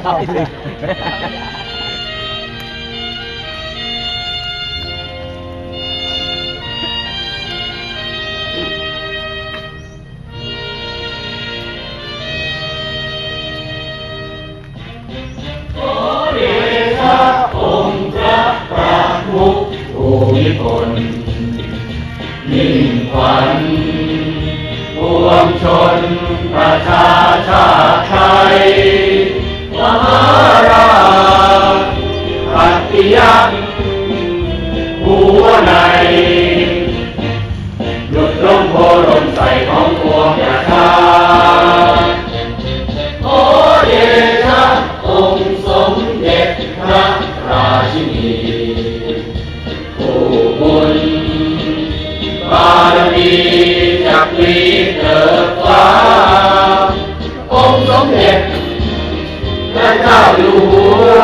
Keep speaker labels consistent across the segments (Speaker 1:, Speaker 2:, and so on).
Speaker 1: เข้าสิ
Speaker 2: นิพนธ์มิ่งขวัญปวงชนประชาชาติไทยมหาราชปัตติยะหัวในหยุดล้มโพลมใส่ของปวงประชาขอเดชะองค์สมเด็จพระราชินีบุญบารมีจากปลีเกิดฟ้าองค์สมเด็จพระเจ้าอยู่หัว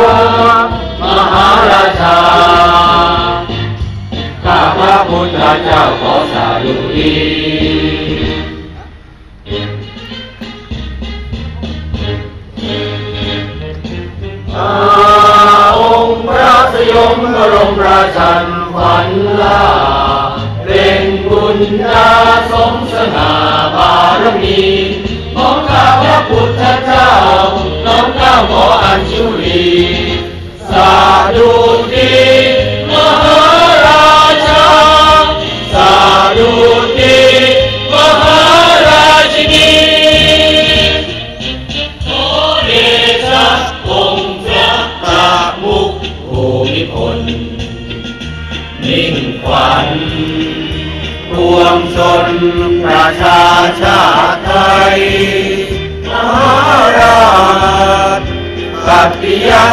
Speaker 2: มหาราชาข้าพระพุทธเจ้าขอสาธุดีองค์พระสยมบรมราชันขวัญล่าเร่งบุญญาสมสง่าบารมีของข้าพระพุทธเจ้าน้อมเกล้าขออัญชุลีสาธุดีมหาราชาสาธุดีมหาราชินีขอเดชะองค์พระประมุขภูมิพลมิ่งขวัญปวงชนประชาชาติไทยมหาราชปัตติยะ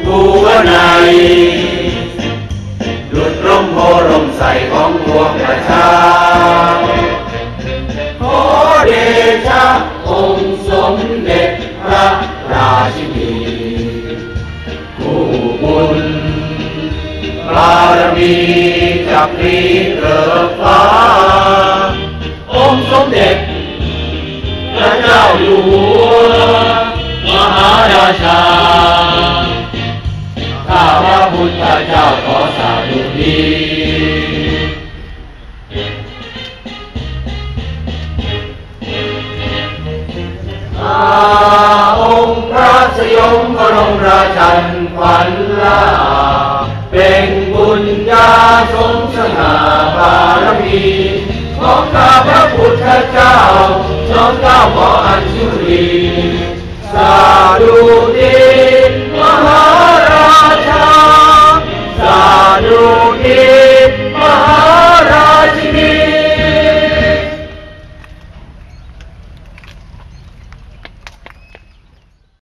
Speaker 2: หัวในหยุดล้มโพลมใส่ของปวงประชาขอเดชะองค์สมเด็จพระราชินีผู้บุญบารมีจากปลีเกิดฟ้าองค์สมเด็จพระเจ้าอยู่หัวมหาราชาข้าพระพุทธเจ้าขอสาธุดีองค์พระสยมบรมราชันขวัญล่าเป็นบุญญาสมสง่าบารมีของข้าพระพุทธเจ้าน้อมเกล้าขออัญชุลีสาธุ